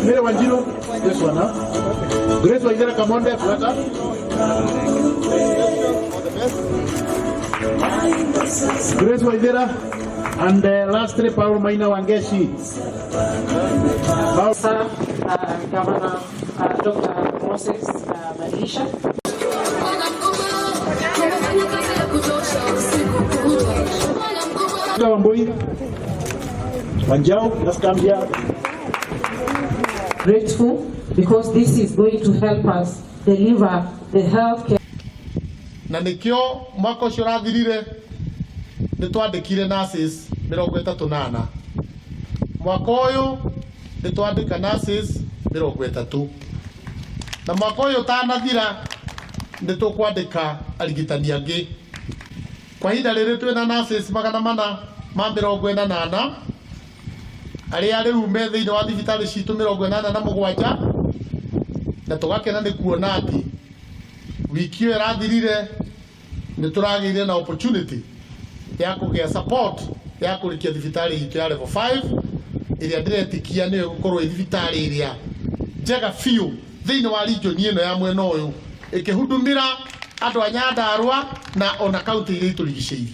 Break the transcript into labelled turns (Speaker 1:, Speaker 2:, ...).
Speaker 1: Mire Wanjiru, this one, huh? Grace Waithera, come on there, flutter. Grace Waithera, and lastly, Paul Maina Wangeshi.
Speaker 2: Governor Dr. Moses Marisha.
Speaker 1: Wanjao, let's come here.
Speaker 2: Grateful because this is going to help us deliver the health care.
Speaker 3: Na nikio mwaka ucio rathirire ni twandikire nurses 38 mwaka uyu ni twandika nurses 30 na mwaka uyu tanathira ni tukwandika arigitani angi kwa hinda riri twina nurses 448 aria riu me thiini wa thibitari citu 87 na tugakena ni kuona ati wiki iyo irathirire ni turagire na opportunity ya kugia support ya kurikia thibitari itu ya level 5 iria ndiretikia ni gukorwo thibitari iria njega fiu thiini wa region ino ya mwena uyu ikihudumira andu a Nyandarua na ona county iria iturigiceirie.